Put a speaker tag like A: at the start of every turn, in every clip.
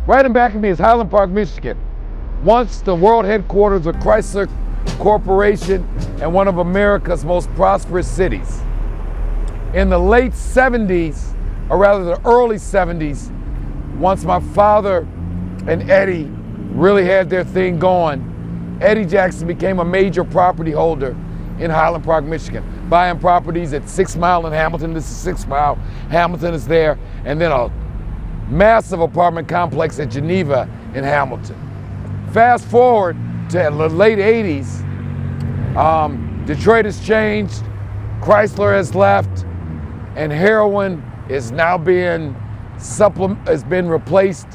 A: Right in back of me is Highland Park, Michigan. Once the world headquarters of Chrysler Corporation and one of America's most prosperous cities. In the late 70s, or rather the early 70s, once my father and Eddie really had their thing going, Eddie Jackson became a major property holder in Highland Park, Michigan, buying properties at 6 Mile in Hamilton. This is 6 Mile. Hamilton is there. And then a massive apartment complex at Geneva in Hamilton. Fast forward to the late 80s, Detroit has changed, Chrysler has left, and Heroin is now being replaced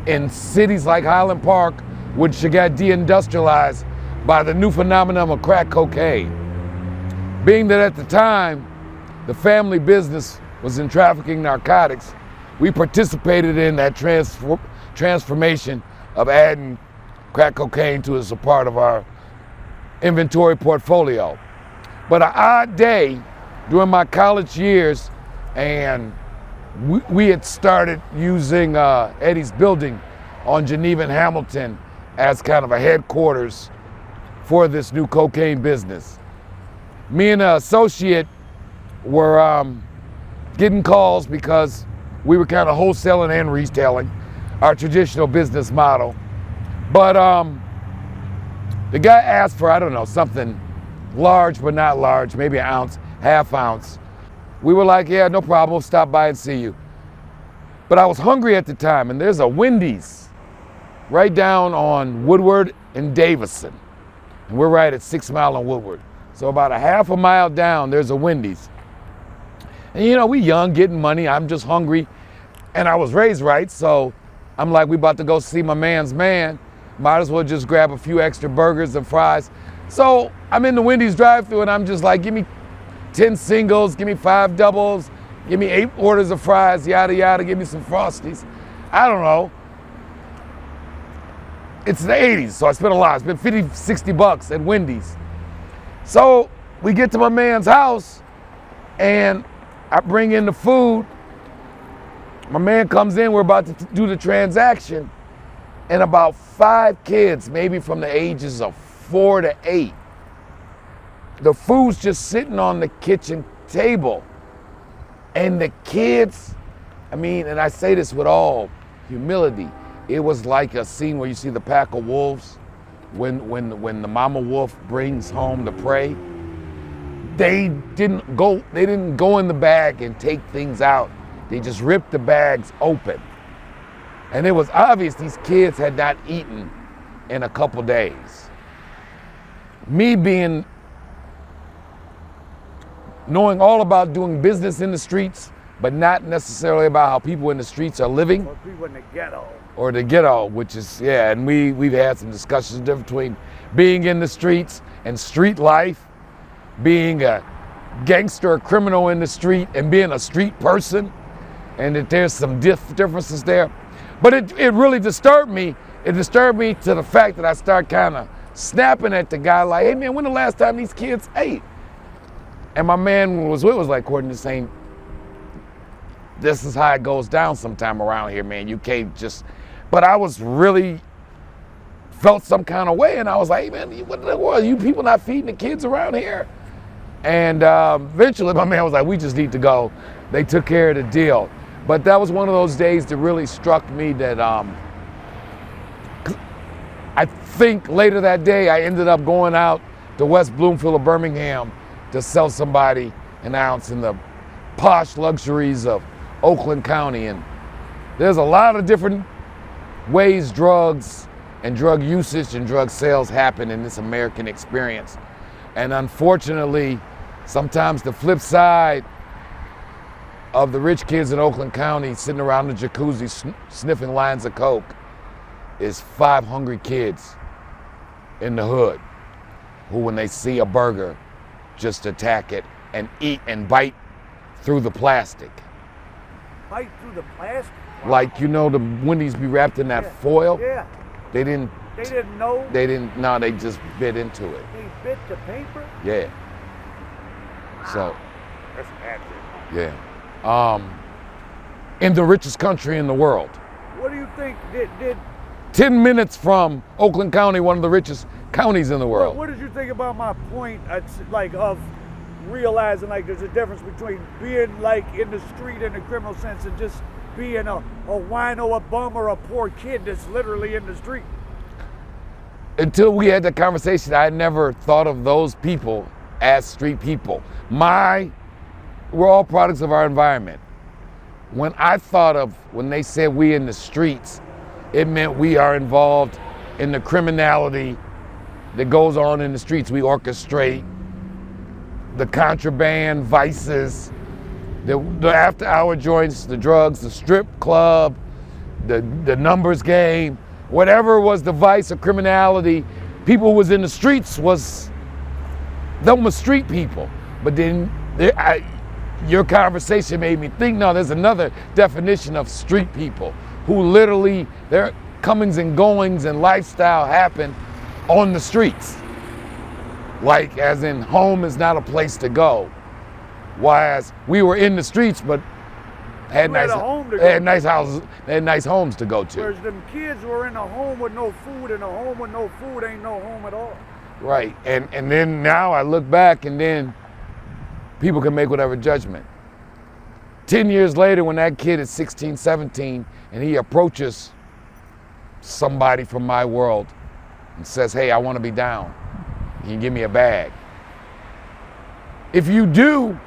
A: in cities like Highland Park, which got deindustrialized by the new phenomenon of crack cocaine. Being that at the time, the family business was in trafficking narcotics, we participated in that transformation of adding crack cocaine to as a part of our inventory portfolio. But an odd day during my college years, and we had started using Eddie's building on Geneva and Hamilton as kind of a headquarters for this new cocaine business. Me and an associate were getting calls because we were kind of wholesaling and retailing, our traditional business model. But the guy asked for, I don't know, something large but not large, maybe an ounce, half ounce. We were like, yeah, no problem, we'll stop by and see you. But I was hungry at the time, and there's a Wendy's right down on Woodward and Davison. And we're right at 6 Mile and Woodward. So about a half a mile down, there's a Wendy's. And you know, we young, getting money, I'm just hungry. And I was raised right, so I'm like, we about to go see my man's man. Might as well just grab a few extra burgers and fries. So I'm in the Wendy's drive-thru and I'm just like, give me 10 singles, give me 5 doubles, give me 8 orders of fries, yada, yada, give me some Frosties. I don't know. It's the 80s, so I spent a lot. I spent 50, 60 bucks at Wendy's. So we get to my man's house and I bring in the food. My man comes in, we're about to do the transaction, and about 5 kids, maybe from the ages of 4 to 8, the food's just sitting on the kitchen table. And the kids, I mean, and I say this with all humility, it was like a scene where you see the pack of wolves when the mama wolf brings home the prey. They didn't go in the bag and take things out. They just ripped the bags open. And it was obvious these kids had not eaten in a couple days. Me knowing all about doing business in the streets, but not necessarily about how people in the streets are living.
B: Or people in the ghetto.
A: Or the ghetto, which is, yeah, and we've had some discussions between being in the streets and street life, being a gangster or criminal in the street and being a street person, and that there's some differences there. But it really disturbed me. It disturbed me to the fact that I started kind of snapping at the guy like, hey man, when the last time these kids ate? And my man was like, Courtney, saying, this is how it goes down sometime around here, man. You can't just, but I was really felt some kind of way, and I was like, hey man, what the world? You people not feeding the kids around here? And eventually my man was like, we just need to go. They took care of the deal. But that was one of those days that really struck me that I think later that day I ended up going out to West Bloomfield of Birmingham to sell somebody an ounce in the posh luxuries of Oakland County. And there's a lot of different ways drugs and drug usage and drug sales happen in this American experience. And unfortunately, sometimes the flip side of the rich kids in Oakland County sitting around the jacuzzi sniffing lines of coke is 5 hungry kids in the hood who, when they see a burger, just attack it and eat and bite through the plastic.
B: Bite through the plastic? Wow.
A: Like, you know, the Wendy's be wrapped in that foil?
B: Yeah.
A: They didn't
B: know?
A: No, they just bit into it.
B: They bit the paper?
A: Yeah. So.
B: That's accurate.
A: Yeah. In the richest country in the world.
B: What do you think did
A: 10 minutes from Oakland County, one of the richest counties in the world.
B: what did you think about my point, like, of realizing, like, there's a difference between being, like, in the street in the criminal sense and just being a wino, a bum, or a poor kid that's literally in the street?
A: Until we had that conversation, I had never thought of those people as street people. We're all products of our environment. When they said we in the streets, it meant we are involved in the criminality that goes on in the streets. We orchestrate the contraband, vices, the after-hour joints, the drugs, the strip club, the numbers game, whatever was the vice or criminality. People who was in the streets them were street people. But then your conversation made me think, no, there's another definition of street people who literally, their comings and goings and lifestyle happen on the streets. Like, as in, home is not a place to go. Whereas we were in the streets, but had nice houses, they had nice homes to go to.
B: Whereas them kids were in a home with no food, and a home with no food ain't no home at all.
A: Right, and then now I look back, and then people can make whatever judgment. 10 years later, when that kid is 16, 17, and he approaches somebody from my world and says, hey, I want to be down. Can you give me a bag? If you do,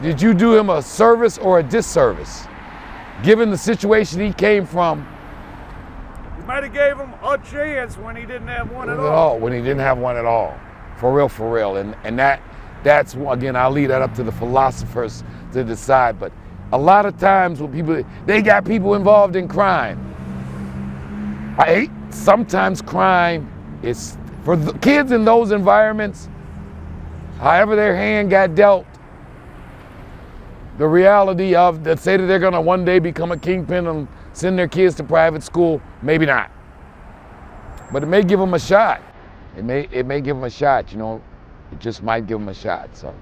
A: did you do him a service or a disservice? Given the situation he came from.
B: You might have gave him a chance when he didn't have one at all.
A: When he didn't have one at all. For real. And that's, again, I'll leave that up to the philosophers to decide. But a lot of times when they got people involved in crime. Sometimes crime is, for the kids in those environments, however their hand got dealt, the reality of that, say that they're gonna one day become a kingpin and send their kids to private school, maybe not. But it may give them a shot. It may give them a shot, it just might give them a shot, so.